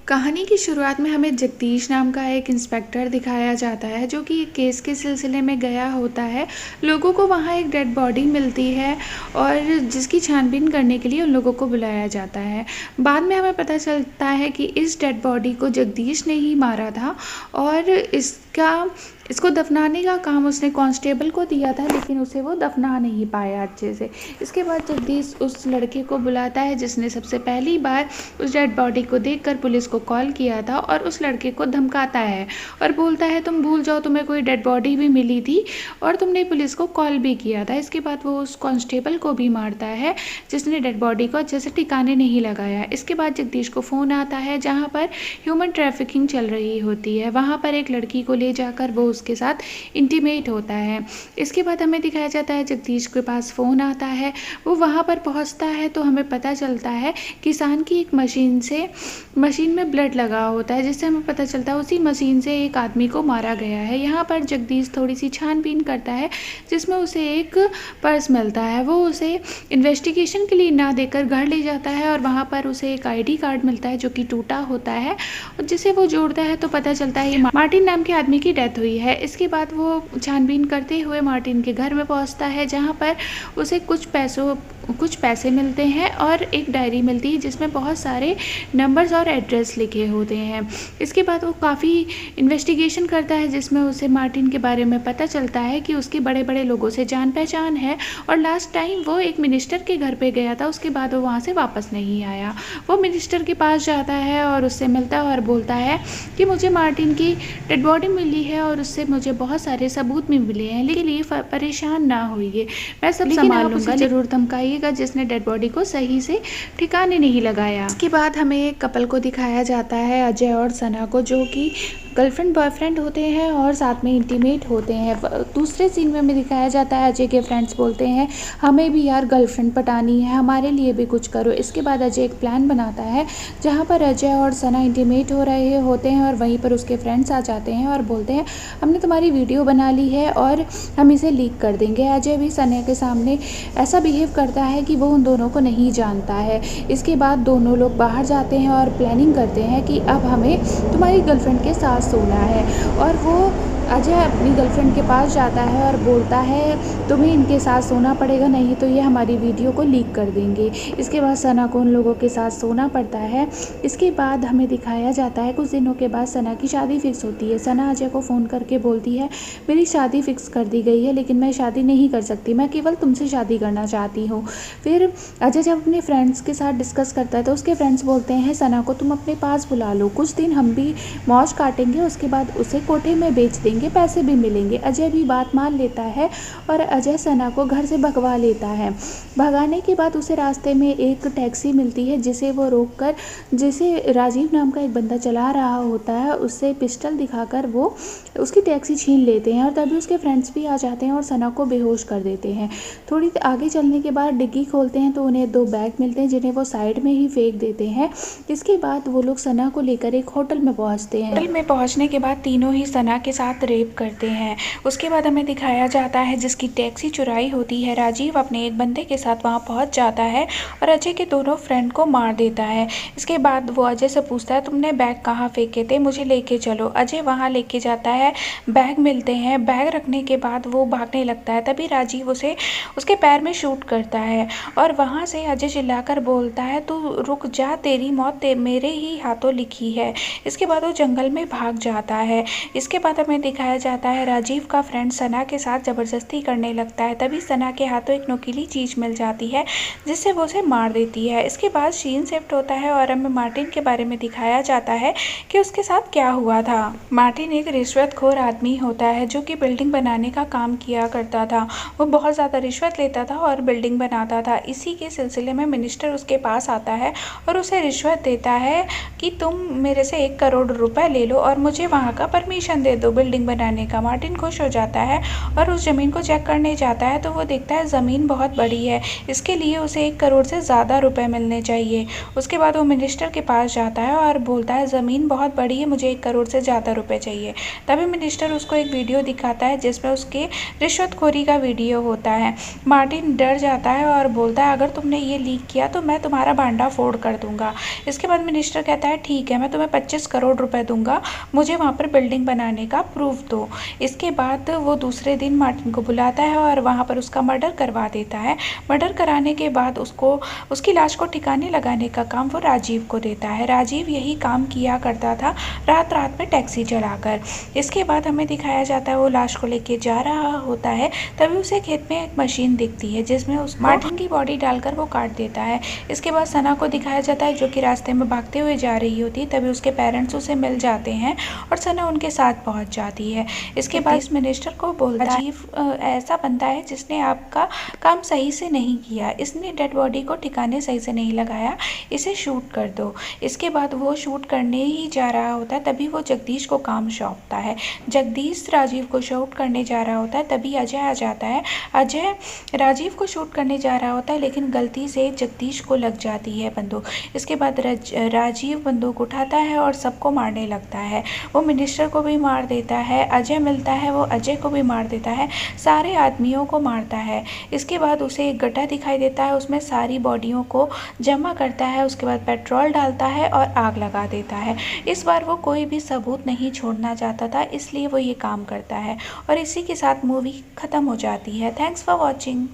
कहानी की शुरुआत में हमें जगदीश नाम का एक इंस्पेक्टर दिखाया जाता है जो कि एक केस के सिलसिले में गया होता है। लोगों को वहाँ एक डेड बॉडी मिलती है और जिसकी छानबीन करने के लिए उन लोगों को बुलाया जाता है। बाद में हमें पता चलता है कि इस डेड बॉडी को जगदीश ने ही मारा था और इसको दफनाने का काम उसने कांस्टेबल को दिया था, लेकिन उसे वो दफना नहीं पाया अच्छे से। इसके बाद जगदीश उस लड़के को बुलाता है जिसने सबसे पहली बार उस डेड बॉडी को देखकर पुलिस को कॉल किया था और उस लड़के को धमकाता है और बोलता है तुम भूल जाओ, तुम्हें कोई डेड बॉडी भी मिली थी और तुमने पुलिस को कॉल भी किया था। इसके बाद वो उस कांस्टेबल को भी मारता है जिसने डेड बॉडी को अच्छे से ठिकाने नहीं लगाया। इसके बाद जगदीश को फ़ोन आता है जहाँ पर ह्यूमन ट्रैफिकिंग चल रही होती है। वहाँ पर एक लड़की को ले जाकर वो उसके साथ इंटीमेट होता है। इसके बाद हमें दिखाया जाता है जगदीश के पास फ़ोन आता है, वो वहाँ पर पहुँचता है तो हमें पता चलता है किसान की एक मशीन में ब्लड लगा होता है, जिससे हमें पता चलता है उसी मशीन से एक आदमी को मारा गया है। यहाँ पर जगदीश थोड़ी सी छानबीन करता है जिसमें उसे एक पर्स मिलता है। वो उसे इन्वेस्टिगेशन के लिए ना देकर घर ले जाता है और वहाँ पर उसे एक आईडी कार्ड मिलता है जो कि टूटा होता है और जिसे वो जोड़ता है तो पता चलता है मार्टिन नाम के आदमी की डेथ हुई है। इसके बाद वो छानबीन करते हुए मार्टिन के घर में पहुँचता है जहाँ पर उसे कुछ पैसे मिलते हैं और एक डायरी मिलती है जिसमें बहुत सारे नंबर्स और एड्रेस लिखे होते हैं। इसके बाद वो काफ़ी इन्वेस्टिगेशन करता है जिसमें उसे मार्टिन के बारे में पता चलता है कि उसके बड़े बड़े लोगों से जान पहचान है और लास्ट टाइम वो एक मिनिस्टर के घर पे गया था, उसके बाद वो वहाँ से वापस नहीं आया। वो मिनिस्टर के पास जाता है और उससे मिलता है और बोलता है कि मुझे मार्टिन की डेड बॉडी मिली है और उससे मुझे बहुत सारे सबूत भी मिले हैं, लेकिन परेशान ना होइए, मैं सब संभाल लूँगा, जरूर धमकाइएगा जिसने डेड बॉडी को सही से ठिकाने नहीं लगाया। इसके बाद हमें एक कपल को दिखाया जाता है, अजय और सना को, जो कि गर्लफ्रेंड बॉयफ्रेंड होते हैं और साथ में इंटीमेट होते हैं। दूसरे सीन में दिखाया जाता है अजय के फ्रेंड्स बोलते हैं हमें भी यार गर्लफ्रेंड पटानी है, हमारे लिए भी कुछ करो। इसके बाद अजय एक प्लान बनाता है जहाँ पर अजय और सना इंटीमेट हो रहे होते हैं और वहीं पर उसके फ्रेंड्स आ जाते हैं और बोलते हैं हमने तुम्हारी वीडियो बना ली है और हम इसे लीक कर देंगे। अजय भी सना के सामने ऐसा बिहेव करता है कि वो उन दोनों को नहीं जानता है। इसके बाद दोनों लोग बाहर जाते हैं और प्लानिंग करते हैं कि अब हमें तुम्हारी गर्लफ्रेंड के साथ सोना है और वो अजय अपनी गर्लफ्रेंड के पास जाता है और बोलता है तुम्हें इनके साथ सोना पड़ेगा, नहीं तो ये हमारी वीडियो को लीक कर देंगे। इसके बाद सना को उन लोगों के साथ सोना पड़ता है। इसके बाद हमें दिखाया जाता है कुछ दिनों के बाद सना की शादी फिक्स होती है। सना अजय को फ़ोन करके बोलती है मेरी शादी फिक्स कर दी गई है, लेकिन मैं शादी नहीं कर सकती, मैं केवल तुमसे शादी करना चाहती हूँ। फिर अजय जब अपने फ्रेंड्स के साथ डिस्कस करता है तो उसके फ्रेंड्स बोलते हैं सना को तुम अपने पास बुला लो, कुछ दिन हम भी मौज काटेंगे, उसके बाद उसे कोठे में बेच देंगे, पैसे भी मिलेंगे। अजय भी बात मान लेता है और अजय सना को घर से भगवा लेता है। भगाने के बाद उसे रास्ते में एक टैक्सी मिलती है जिसे वो रोककर, जिसे राजीव नाम का एक बंदा चला रहा होता है, उससे पिस्टल दिखाकर वो उसकी टैक्सी छीन लेते हैं और तभी उसके फ्रेंड्स भी आ जाते हैं और सना को बेहोश कर देते हैं। थोड़ी आगे चलने के बाद डिग्गी खोलते हैं तो उन्हें 2 बैग मिलते हैं जिन्हें वो साइड में ही फेंक देते हैं। इसके बाद वो लोग सना को लेकर एक होटल में पहुंचते हैं। होटल में पहुंचने के बाद तीनों ही सना के साथ रेप करते हैं। उसके बाद हमें दिखाया जाता है जिसकी टैक्सी चुराई होती है, राजीव अपने एक बंदे के साथ वहां पहुंच जाता है और अजय के दोनों फ्रेंड को मार देता है। इसके बाद वो अजय से पूछता है तुमने बैग कहाँ फेंके थे, मुझे लेके चलो। अजय वहां लेके जाता है, बैग मिलते हैं, बैग रखने के बाद वो भागने लगता है, तभी राजीव उसे उसके पैर में शूट करता है और वहाँ से अजय चिल्लाकर बोलता है तू रुक जा, तेरी मौत मेरे ही हाथों लिखी है। इसके बाद वो जंगल में भाग जाता है। इसके बाद हमें दिखाया जाता है राजीव का फ्रेंड सना के साथ ज़बरदस्ती करने लगता है, तभी सना के हाथों एक नुकीली चीज़ मिल जाती है जिससे वो उसे मार देती है। इसके बाद सीन शिफ्ट होता है और हमें मार्टिन के बारे में दिखाया जाता है कि उसके साथ क्या हुआ था। मार्टिन एक रिश्वतखोर आदमी होता है जो कि बिल्डिंग बनाने का काम किया करता था। वो बहुत ज़्यादा रिश्वत लेता था और बिल्डिंग बनाता था। इसी के सिलसिले में मिनिस्टर उसके पास आता है और उसे रिश्वत देता है कि तुम मेरे से 1 करोड़ रुपए ले लो और मुझे वहाँ का परमिशन दे दो बिल्डिंग बनाने का। मार्टिन खुश हो जाता है और उस ज़मीन को चेक करने जाता है तो वो देखता है ज़मीन बहुत बड़ी है, इसके लिए उसे 1 करोड़ से ज़्यादा रुपए मिलने चाहिए। उसके बाद वो मिनिस्टर के पास जाता है और बोलता है ज़मीन बहुत बड़ी है, मुझे 1 करोड़ से ज़्यादा रुपए चाहिए। तभी मिनिस्टर उसको एक वीडियो दिखाता है जिसमें उसके रिश्वतखोरी का वीडियो होता है। मार्टिन डर जाता है और बोलता है अगर तुमने ये लीक किया तो मैं तुम्हारा भांडा फोड़ कर दूंगा। इसके बाद मिनिस्टर कहता कहता है ठीक है, मैं तुम्हें 25 करोड़ रुपए दूंगा, मुझे वहाँ पर बिल्डिंग बनाने का प्रूफ दो। इसके बाद वो दूसरे दिन मार्टिन को बुलाता है और वहाँ पर उसका मर्डर करवा देता है। मर्डर कराने के बाद उसको उसकी लाश को ठिकाने लगाने का काम वो राजीव को देता है। राजीव यही काम किया करता था रात रात में टैक्सी चलाकर। इसके बाद हमें दिखाया जाता है वो लाश को लेके जा रहा होता है, तभी उसे खेत में एक मशीन दिखती है जिसमें उस मार्टिन की बॉडी डालकर वो काट देता है। इसके बाद सना को दिखाया जाता है जो कि रास्ते में भागते हुए जा रही होती, तभी उसके पेरेंट्स उसे मिल जाते हैं और सना उनके साथ पहुंच जाती है। इसके बाद इस मिनिस्टर को बोलता है राजीव ऐसा बंदा है जिसने आपका काम सही से नहीं किया, इसने डेड बॉडी को ठिकाने सही से नहीं लगाया, इसे शूट कर दो। इसके बाद वो शूट करने ही जा रहा होता है, तभी वो जगदीश को काम सौंपता है। जगदीश राजीव को शूट करने जा रहा होता है, तभी अजय आ जाता है। अजय राजीव को शूट करने जा रहा होता है लेकिन गलती से जगदीश को लग जाती है बंदूक। इसके बाद राजीव बंदूक उठाता है और सबको मारने लगता है। वो मिनिस्टर को भी मार देता है। अजय मिलता है, वो अजय को भी मार देता है, सारे आदमियों को मारता है। इसके बाद उसे एक गड्ढा दिखाई देता है, उसमें सारी बॉडियों को जमा करता है। उसके बाद पेट्रोल डालता है और आग लगा देता है। इस बार वो कोई भी सबूत नहीं छोड़ना चाहता था, इसलिए वो ये काम करता है और इसी के साथ मूवी ख़त्म हो जाती है। Thanks for watching.